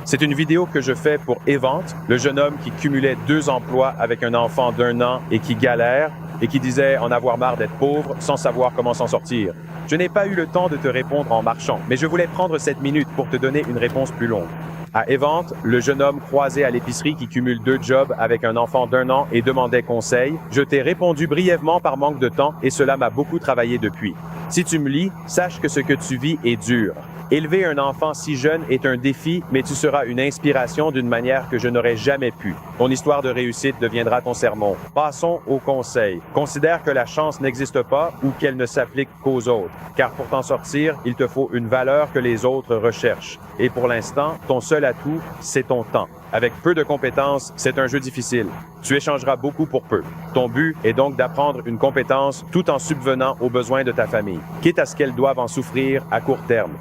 C'est une vidéo que je fais pour Evante, le jeune homme qui cumulait 2 emplois avec un enfant d'1 an et qui galère et qui disait en avoir marre d'être pauvre sans savoir comment s'en sortir. Je n'ai pas eu le temps de te répondre en marchant, mais je voulais prendre cette minute pour te donner une réponse plus longue. À Evante, le jeune homme croisé à l'épicerie qui cumule 2 jobs avec un enfant d'1 an et demandait conseil, je t'ai répondu brièvement par manque de temps et cela m'a beaucoup travaillé depuis. Si tu me lis, sache que ce que tu vis est dur. Élever un enfant si jeune est un défi, mais tu seras une inspiration d'une manière que je n'aurais jamais pu. Ton histoire de réussite deviendra ton sermon. Passons au conseil. Considère que la chance n'existe pas ou qu'elle ne s'applique qu'aux autres, car pour t'en sortir, il te faut une valeur que les autres recherchent. Et pour l'instant, ton seul atout, c'est ton temps. Avec peu de compétences, c'est un jeu difficile. Tu échangeras beaucoup pour peu. Ton but est donc d'apprendre une compétence tout en subvenant aux besoins de ta famille, quitte à ce qu'elle doive en souffrir à court terme.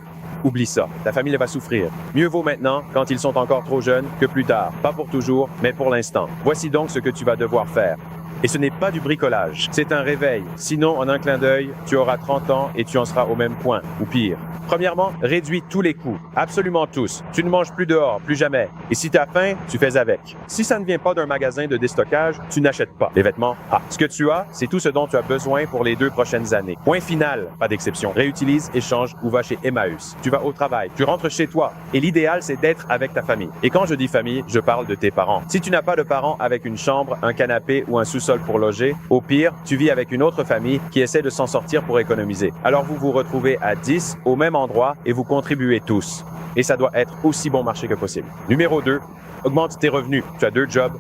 Oublie ça, ta famille va souffrir. Mieux vaut maintenant, quand ils sont encore trop jeunes, que plus tard. Pas pour toujours, mais pour l'instant. Voici donc ce que tu vas devoir faire. Et ce n'est pas du bricolage, c'est un réveil. Sinon, en un clin d'œil, tu auras 30 ans et tu en seras au même point, ou pire. Premièrement, réduis tous les coûts, absolument tous. Tu ne manges plus dehors, plus jamais. Et si tu as faim, tu fais avec. Si ça ne vient pas d'un magasin de déstockage, tu n'achètes pas. Les vêtements, ce que tu as, c'est tout ce dont tu as besoin pour les 2 prochaines années. Point final, pas d'exception. Réutilise, échange ou va chez Emmaüs. Tu vas au travail, tu rentres chez toi. Et l'idéal, c'est d'être avec ta famille. Et quand je dis famille, je parle de tes parents. Si tu n'as pas de parents avec une chambre, un canapé ou un sous-sol pour loger, au pire, tu vis avec une autre famille qui essaie de s'en sortir pour économiser. Alors vous vous retrouvez à 10 au même endroit et vous contribuez tous. Et ça doit être aussi bon marché que possible. Numéro 2, augmente tes revenus. Tu as 2 jobs.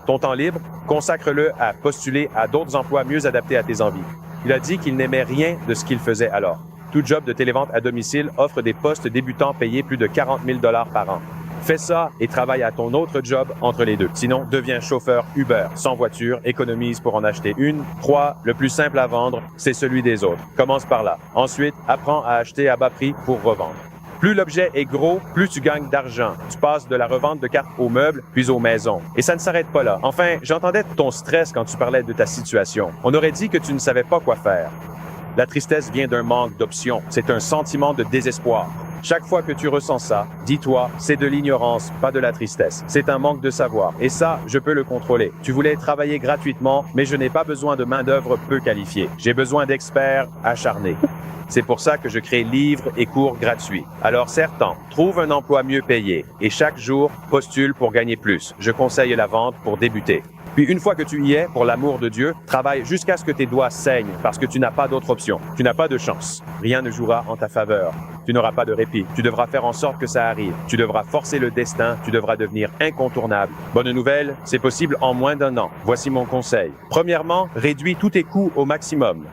Ton temps libre, consacre-le à postuler à d'autres emplois mieux adaptés à tes envies. Il a dit qu'il n'aimait rien de ce qu'il faisait alors. Tout job de télévente à domicile offre des postes débutants payés plus de 40 000 $ par an. Fais ça et travaille à ton autre job entre les deux. Sinon, deviens chauffeur Uber. Sans voiture, économise pour en acheter une. 3, le plus simple à vendre, c'est celui des autres. Commence par là. Ensuite, apprends à acheter à bas prix pour revendre. Plus l'objet est gros, plus tu gagnes d'argent. Tu passes de la revente de cartes aux meubles, puis aux maisons. Et ça ne s'arrête pas là. Enfin, j'entendais ton stress quand tu parlais de ta situation. On aurait dit que tu ne savais pas quoi faire. La tristesse vient d'un manque d'options. C'est un sentiment de désespoir. Chaque fois que tu ressens ça, dis-toi, c'est de l'ignorance, pas de la tristesse. C'est un manque de savoir. Et ça, je peux le contrôler. Tu voulais travailler gratuitement, mais je n'ai pas besoin de main-d'œuvre peu qualifiée. J'ai besoin d'experts acharnés. C'est pour ça que je crée livres et cours gratuits. Alors certain, trouve un emploi mieux payé et chaque jour, postule pour gagner plus. Je conseille la vente pour débuter. Puis une fois que tu y es, pour l'amour de Dieu, travaille jusqu'à ce que tes doigts saignent parce que tu n'as pas d'autre option. Tu n'as pas de chance. Rien ne jouera en ta faveur. Tu n'auras pas de répit. Tu devras faire en sorte que ça arrive. Tu devras forcer le destin. Tu devras devenir incontournable. Bonne nouvelle, c'est possible en moins d'1 an. Voici mon conseil. Premièrement, réduis tous tes coûts au maximum.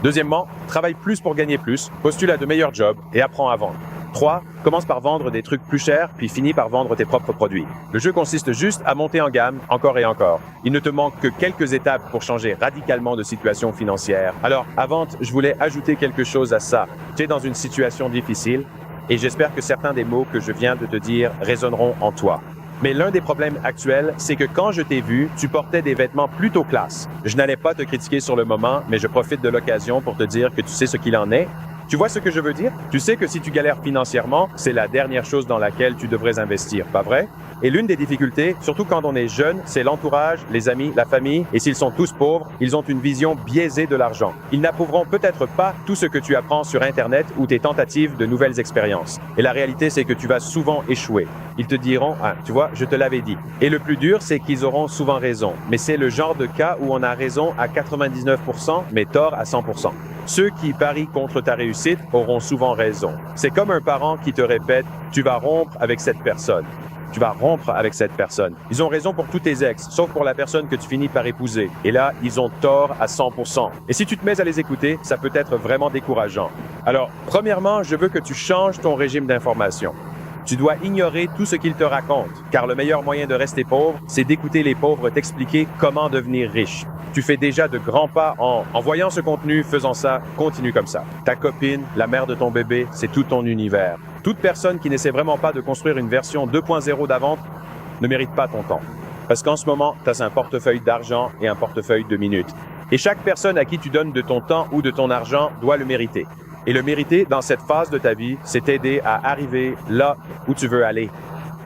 Deuxièmement, travaille plus pour gagner plus, postule à de meilleurs jobs et apprends à vendre. 3, commence par vendre des trucs plus chers, puis finis par vendre tes propres produits. Le jeu consiste juste à monter en gamme, encore et encore. Il ne te manque que quelques étapes pour changer radicalement de situation financière. Alors, avant, je voulais ajouter quelque chose à ça. Tu es dans une situation difficile, et j'espère que certains des mots que je viens de te dire résonneront en toi. Mais l'un des problèmes actuels, c'est que quand je t'ai vu, tu portais des vêtements plutôt classe. Je n'allais pas te critiquer sur le moment, mais je profite de l'occasion pour te dire que tu sais ce qu'il en est. Tu vois ce que je veux dire? Tu sais que si tu galères financièrement, c'est la dernière chose dans laquelle tu devrais investir, pas vrai? Et l'une des difficultés, surtout quand on est jeune, c'est l'entourage, les amis, la famille, et s'ils sont tous pauvres, ils ont une vision biaisée de l'argent. Ils n'approuveront peut-être pas tout ce que tu apprends sur Internet ou tes tentatives de nouvelles expériences. Et la réalité, c'est que tu vas souvent échouer. Ils te diront, tu vois, je te l'avais dit. Et le plus dur, c'est qu'ils auront souvent raison. Mais c'est le genre de cas où on a raison à 99%, mais tort à 100%. Ceux qui parient contre ta réussite auront souvent raison. C'est comme un parent qui te répète, tu vas rompre avec cette personne. Tu vas rompre avec cette personne. Ils ont raison pour tous tes ex, sauf pour la personne que tu finis par épouser. Et là, ils ont tort à 100%. Et si tu te mets à les écouter, ça peut être vraiment décourageant. Alors, premièrement, je veux que tu changes ton régime d'information. Tu dois ignorer tout ce qu'ils te racontent, car le meilleur moyen de rester pauvre, c'est d'écouter les pauvres t'expliquer comment devenir riche. Tu fais déjà de grands pas en voyant ce contenu, faisant ça, continue comme ça. Ta copine, la mère de ton bébé, c'est tout ton univers. Toute personne qui n'essaie vraiment pas de construire une version 2.0 d'avant ne mérite pas ton temps. Parce qu'en ce moment, tu as un portefeuille d'argent et un portefeuille de minutes. Et chaque personne à qui tu donnes de ton temps ou de ton argent doit le mériter. Et le mériter dans cette phase de ta vie, c'est t'aider à arriver là où tu veux aller.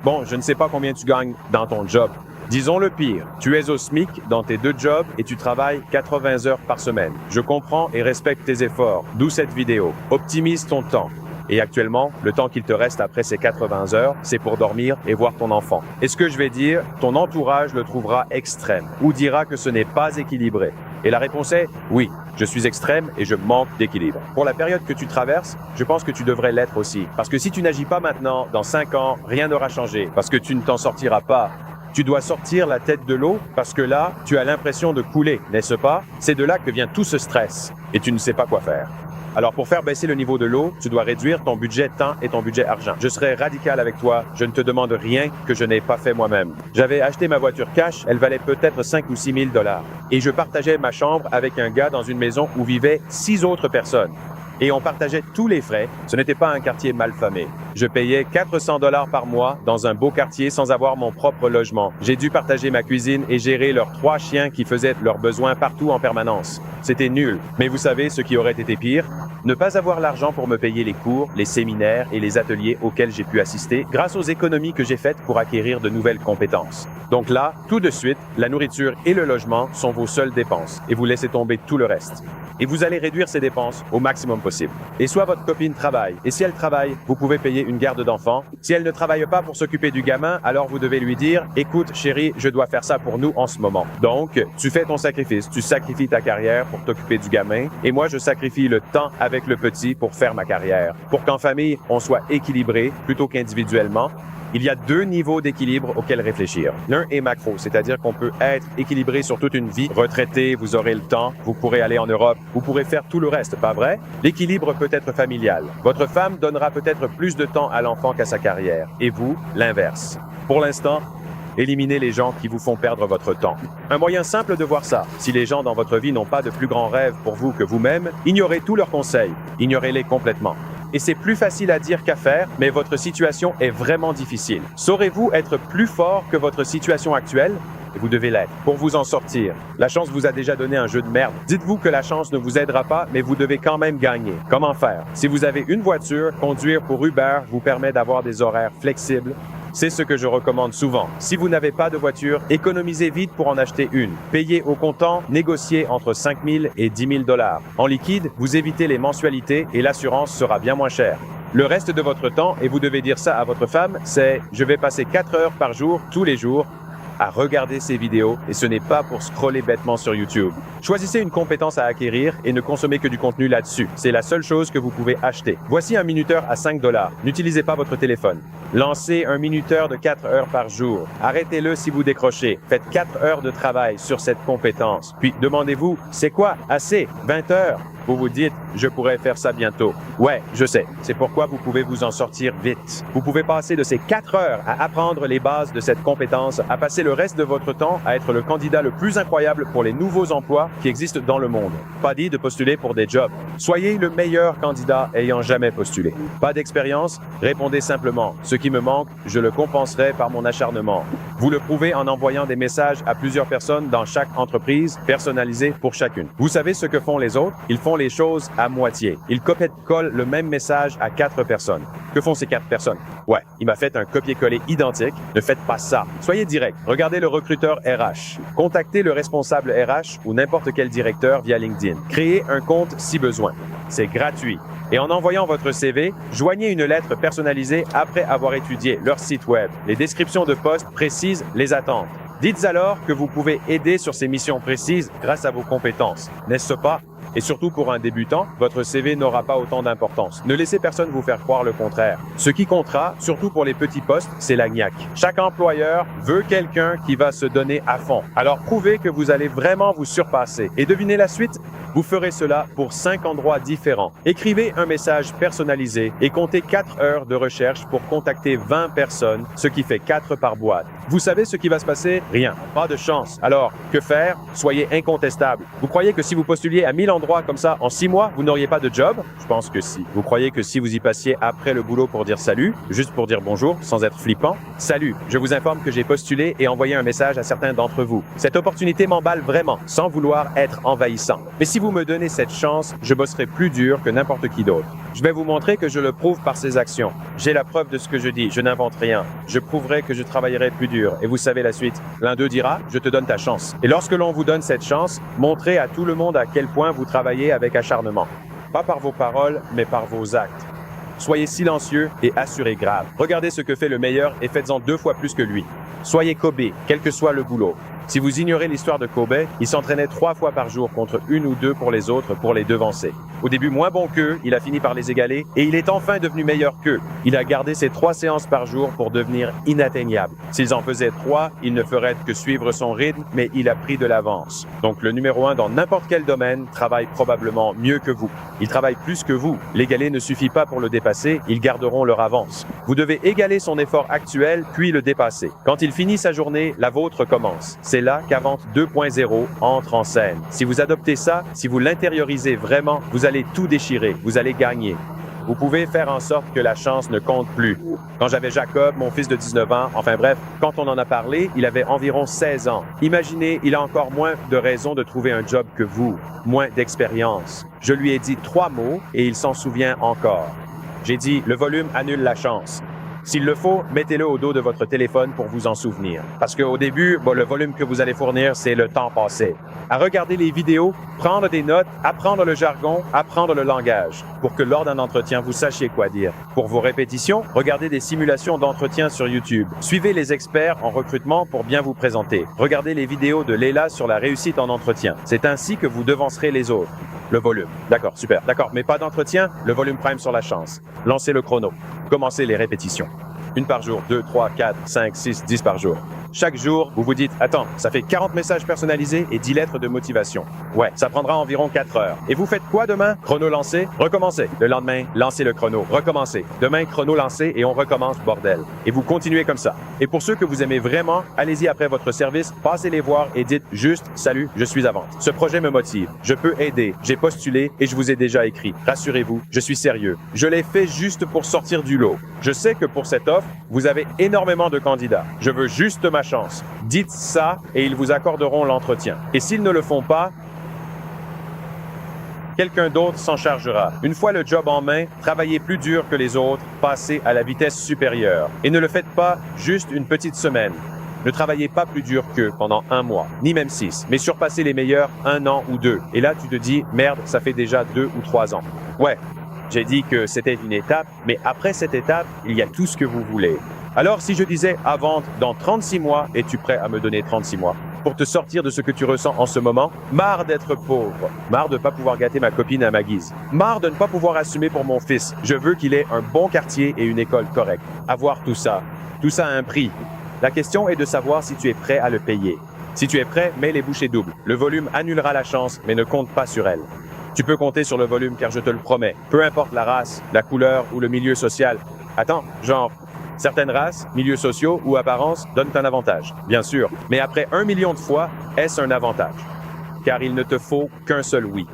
Bon, je ne sais pas combien tu gagnes dans ton job. Disons le pire, tu es au SMIC dans tes 2 jobs et tu travailles 80 heures par semaine. Je comprends et respecte tes efforts, d'où cette vidéo. Optimise ton temps. Et actuellement, le temps qu'il te reste après ces 80 heures, c'est pour dormir et voir ton enfant. Et ce que je vais dire, ton entourage le trouvera extrême ou dira que ce n'est pas équilibré. Et la réponse est oui, je suis extrême et je manque d'équilibre. Pour la période que tu traverses, je pense que tu devrais l'être aussi. Parce que si tu n'agis pas maintenant, dans 5 ans, rien n'aura changé. Parce que tu ne t'en sortiras pas. Tu dois sortir la tête de l'eau parce que là, tu as l'impression de couler, n'est-ce pas? C'est de là que vient tout ce stress et tu ne sais pas quoi faire. Alors pour faire baisser le niveau de l'eau, tu dois réduire ton budget temps et ton budget argent. Je serai radical avec toi, je ne te demande rien que je n'ai pas fait moi-même. J'avais acheté ma voiture cash, elle valait peut-être 5 ou 6 000 $. Et je partageais ma chambre avec un gars dans une maison où vivaient 6 autres personnes. Et on partageait tous les frais. Ce n'était pas un quartier malfamé. Je payais 400 $ par mois dans un beau quartier sans avoir mon propre logement. J'ai dû partager ma cuisine et gérer leurs 3 chiens qui faisaient leurs besoins partout en permanence. C'était nul. Mais vous savez ce qui aurait été pire? Ne pas avoir l'argent pour me payer les cours, les séminaires et les ateliers auxquels j'ai pu assister grâce aux économies que j'ai faites pour acquérir de nouvelles compétences. Donc là, tout de suite, la nourriture et le logement sont vos seules dépenses et vous laissez tomber tout le reste. Et vous allez réduire ces dépenses au maximum possible. Et soit votre copine travaille, et si elle travaille, vous pouvez payer une garde d'enfants. Si elle ne travaille pas pour s'occuper du gamin, alors vous devez lui dire « Écoute, chérie, je dois faire ça pour nous en ce moment. » Donc, tu fais ton sacrifice, tu sacrifies ta carrière pour t'occuper du gamin, et moi, je sacrifie le temps avec le petit pour faire ma carrière. Pour qu'en famille, on soit équilibré plutôt qu'individuellement. Il y a 2 niveaux d'équilibre auxquels réfléchir. L'un est macro, c'est-à-dire qu'on peut être équilibré sur toute une vie. Retraité, vous aurez le temps, vous pourrez aller en Europe, vous pourrez faire tout le reste, pas vrai? L'équilibre peut être familial. Votre femme donnera peut-être plus de temps à l'enfant qu'à sa carrière. Et vous, l'inverse. Pour l'instant, éliminez les gens qui vous font perdre votre temps. Un moyen simple de voir ça, si les gens dans votre vie n'ont pas de plus grands rêves pour vous que vous-même, ignorez tous leurs conseils, ignorez-les complètement. Et c'est plus facile à dire qu'à faire, mais votre situation est vraiment difficile. Saurez-vous être plus fort que votre situation actuelle? Et vous devez l'être pour vous en sortir. La chance vous a déjà donné un jeu de merde. Dites-vous que la chance ne vous aidera pas, mais vous devez quand même gagner. Comment faire? Si vous avez une voiture, conduire pour Uber vous permet d'avoir des horaires flexibles. C'est ce que je recommande souvent. Si vous n'avez pas de voiture, économisez vite pour en acheter une. Payez au comptant, négociez entre 5 000 et 10 000 $. En liquide, vous évitez les mensualités et l'assurance sera bien moins chère. Le reste de votre temps, et vous devez dire ça à votre femme, c'est « je vais passer 4 heures par jour, tous les jours », à regarder ces vidéos et ce n'est pas pour scroller bêtement sur YouTube. Choisissez une compétence à acquérir et ne consommez que du contenu là-dessus. C'est la seule chose que vous pouvez acheter. Voici un minuteur à 5 $. N'utilisez pas votre téléphone. Lancez un minuteur de 4 heures par jour. Arrêtez-le si vous décrochez. Faites 4 heures de travail sur cette compétence. Puis demandez-vous, c'est quoi? Assez? 20 heures? Vous vous dites, je pourrais faire ça bientôt. Ouais, je sais. C'est pourquoi vous pouvez vous en sortir vite. Vous pouvez passer de ces 4 heures à apprendre les bases de cette compétence, à passer le reste de votre temps à être le candidat le plus incroyable pour les nouveaux emplois qui existent dans le monde. Pas dit de postuler pour des jobs. Soyez le meilleur candidat ayant jamais postulé. Pas d'expérience? Répondez simplement. Ce qui me manque, je le compenserai par mon acharnement. Vous le prouvez en envoyant des messages à plusieurs personnes dans chaque entreprise, personnalisés pour chacune. Vous savez ce que font les autres? Ils font les choses à moitié. Ils copient-collent le même message à 4 personnes. Que font ces 4 personnes? Ouais, il m'a fait un copier-coller identique. Ne faites pas ça. Soyez direct. Regardez le recruteur RH. Contactez le responsable RH ou n'importe quel directeur via LinkedIn. Créez un compte si besoin. C'est gratuit. Et en envoyant votre CV, joignez une lettre personnalisée après avoir étudié leur site web. Les descriptions de postes précisent les attentes. Dites alors que vous pouvez aider sur ces missions précises grâce à vos compétences. N'est-ce pas? Et surtout pour un débutant, votre CV n'aura pas autant d'importance. Ne laissez personne vous faire croire le contraire. Ce qui comptera, surtout pour les petits postes, c'est la gnaque. Chaque employeur veut quelqu'un qui va se donner à fond. Alors prouvez que vous allez vraiment vous surpasser. Et devinez la suite? Vous ferez cela pour 5 endroits différents. Écrivez un message personnalisé et comptez 4 heures de recherche pour contacter 20 personnes, ce qui fait 4 par boîte. Vous savez ce qui va se passer? Rien. Pas de chance. Alors, que faire? Soyez incontestable. Vous croyez que si vous postuliez à 1000 endroits comme ça en 6 mois, vous n'auriez pas de job? Je pense que si. Vous croyez que si vous y passiez après le boulot pour dire salut, juste pour dire bonjour, sans être flippant? Salut, je vous informe que j'ai postulé et envoyé un message à certains d'entre vous. Cette opportunité m'emballe vraiment, sans vouloir être envahissant. Mais si vous me donnez cette chance, je bosserai plus dur que n'importe qui d'autre. Je vais vous montrer que je le prouve par ses actions. J'ai la preuve de ce que je dis, je n'invente rien. Je prouverai que je travaillerai plus dur. Et vous savez la suite. L'un d'eux dira, je te donne ta chance. Et lorsque l'on vous donne cette chance, montrez à tout le monde à quel point vous travaillez avec acharnement. Pas par vos paroles, mais par vos actes. Soyez silencieux et assurez grave. Regardez ce que fait le meilleur et faites-en 2 fois plus que lui. Soyez Kobe, quel que soit le boulot. Si vous ignorez l'histoire de Kobe, il s'entraînait 3 fois par jour contre 1 ou 2 pour les autres pour les devancer. Au début moins bon qu'eux, il a fini par les égaler et il est enfin devenu meilleur qu'eux. Il a gardé ses 3 séances par jour pour devenir inatteignable. S'ils en faisaient 3, il ne ferait que suivre son rythme, mais il a pris de l'avance. Donc le numéro 1 dans n'importe quel domaine travaille probablement mieux que vous. Il travaille plus que vous. L'égaler ne suffit pas pour le dépasser, ils garderont leur avance. Vous devez égaler son effort actuel, puis le dépasser. Quand il finit sa journée, la vôtre commence. C'est là qu'Avante 2.0 entre en scène. Si vous adoptez ça, si vous l'intériorisez vraiment, vous allez tout déchirer, vous allez gagner. Vous pouvez faire en sorte que la chance ne compte plus. Quand j'avais Jacob, mon fils de 19 ans, enfin bref, quand on en a parlé, il avait environ 16 ans. Imaginez, il a encore moins de raisons de trouver un job que vous, moins d'expérience. Je lui ai dit 3 mots et il s'en souvient encore. J'ai dit, le volume annule la chance. S'il le faut, mettez-le au dos de votre téléphone pour vous en souvenir. Parce qu'au début, le volume que vous allez fournir, c'est le temps passé. À regarder les vidéos, prendre des notes, apprendre le jargon, apprendre le langage, pour que lors d'un entretien, vous sachiez quoi dire. Pour vos répétitions, regardez des simulations d'entretien sur YouTube. Suivez les experts en recrutement pour bien vous présenter. Regardez les vidéos de Leila sur la réussite en entretien. C'est ainsi que vous devancerez les autres. Le volume. D'accord, super. D'accord, mais pas d'entretien, le volume prime sur la chance. Lancez le chrono. Commencez les répétitions. 1 par jour, 2, 3, 4, 5, 6, 10 par jour. Chaque jour, vous vous dites, attends, ça fait 40 messages personnalisés et 10 lettres de motivation. Ouais, ça prendra environ 4 heures. Et vous faites quoi demain? Chrono lancé, recommencez. Le lendemain, lancez le chrono, recommencez. Demain, chrono lancé et on recommence, bordel. Et vous continuez comme ça. Et pour ceux que vous aimez vraiment, allez-y après votre service, passez les voir et dites juste, salut, je suis Avante. Ce projet me motive. Je peux aider. J'ai postulé et je vous ai déjà écrit. Rassurez-vous, je suis sérieux. Je l'ai fait juste pour sortir du lot. Je sais que pour cette offre, vous avez énormément de candidats. Je veux juste ma chance. Dites ça et ils vous accorderont l'entretien. Et s'ils ne le font pas, quelqu'un d'autre s'en chargera. Une fois le job en main, travaillez plus dur que les autres, passez à la vitesse supérieure. Et ne le faites pas juste une petite semaine. Ne travaillez pas plus dur qu'eux pendant 1 mois, ni même 6, mais surpassez les meilleurs 1 an ou 2. Et là, tu te dis, merde, ça fait déjà 2 ou 3 ans. Ouais, j'ai dit que c'était une étape, mais après cette étape, il y a tout ce que vous voulez. Alors, si je disais Avante, dans 36 mois, es-tu prêt à me donner 36 mois? Pour te sortir de ce que tu ressens en ce moment, marre d'être pauvre, marre de ne pas pouvoir gâter ma copine à ma guise, marre de ne pas pouvoir assumer pour mon fils. Je veux qu'il ait un bon quartier et une école correcte. Avoir tout ça a un prix. La question est de savoir si tu es prêt à le payer. Si tu es prêt, mets les bouchées doubles. Le volume annulera la chance, mais ne compte pas sur elle. Tu peux compter sur le volume car je te le promets. Peu importe la race, la couleur ou le milieu social. Attends, genre, certaines races, milieux sociaux ou apparences donnent un avantage, bien sûr. Mais après 1 million de fois, est-ce un avantage? Car il ne te faut qu'un seul oui.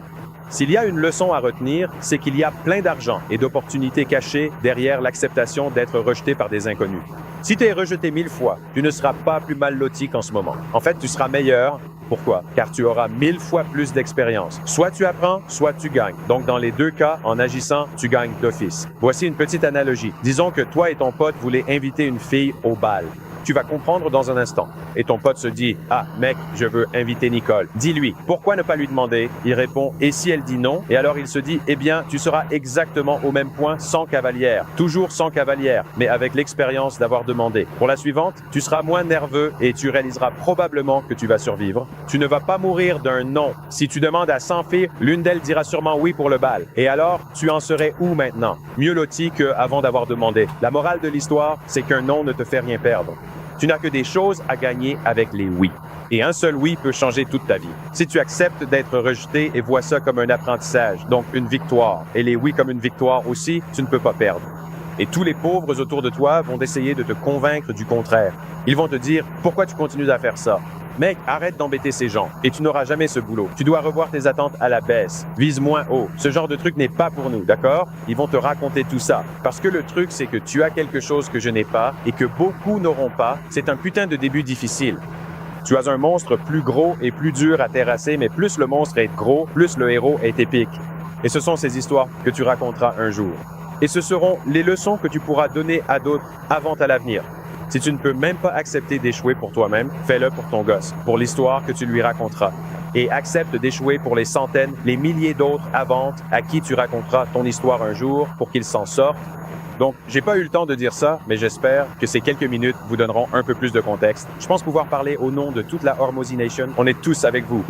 S'il y a une leçon à retenir, c'est qu'il y a plein d'argent et d'opportunités cachées derrière l'acceptation d'être rejeté par des inconnus. Si tu es rejeté 1000 fois, tu ne seras pas plus mal loti qu'en ce moment. En fait, tu seras meilleur. Pourquoi? Car tu auras 1000 fois plus d'expérience. Soit tu apprends, soit tu gagnes. Donc, dans les 2 cas, en agissant, tu gagnes d'office. Voici une petite analogie. Disons que toi et ton pote voulez inviter une fille au bal. Tu vas comprendre dans un instant. Et ton pote se dit, ah, mec, je veux inviter Nicole. Dis-lui, pourquoi ne pas lui demander? Il répond, et si elle dit non? Et alors il se dit, eh bien, tu seras exactement au même point sans cavalière. Toujours sans cavalière, mais avec l'expérience d'avoir demandé. Pour la suivante, tu seras moins nerveux et tu réaliseras probablement que tu vas survivre. Tu ne vas pas mourir d'un non. Si tu demandes à 100 filles, l'une d'elles dira sûrement oui pour le bal. Et alors, tu en serais où maintenant? Mieux loti qu'avant d'avoir demandé. La morale de l'histoire, c'est qu'un non ne te fait rien perdre. Tu n'as que des choses à gagner avec les oui. Et un seul oui peut changer toute ta vie. Si tu acceptes d'être rejeté et vois ça comme un apprentissage, donc une victoire, et les oui comme une victoire aussi, tu ne peux pas perdre. Et tous les pauvres autour de toi vont essayer de te convaincre du contraire. Ils vont te dire, pourquoi tu continues à faire ça? Mec, arrête d'embêter ces gens et tu n'auras jamais ce boulot. Tu dois revoir tes attentes à la baisse. Vise moins haut. Ce genre de truc n'est pas pour nous, d'accord? Ils vont te raconter tout ça. Parce que le truc, c'est que tu as quelque chose que je n'ai pas et que beaucoup n'auront pas. C'est un putain de début difficile. Tu as un monstre plus gros et plus dur à terrasser, mais plus le monstre est gros, plus le héros est épique. Et ce sont ces histoires que tu raconteras un jour. Et ce seront les leçons que tu pourras donner à d'autres avant à l'avenir. Si tu ne peux même pas accepter d'échouer pour toi-même, fais-le pour ton gosse, pour l'histoire que tu lui raconteras. Et accepte d'échouer pour les centaines, les milliers d'autres avant à qui tu raconteras ton histoire un jour pour qu'ils s'en sortent. Donc, j'ai pas eu le temps de dire ça, mais j'espère que ces quelques minutes vous donneront un peu plus de contexte. Je pense pouvoir parler au nom de toute la Hormozy Nation. On est tous avec vous.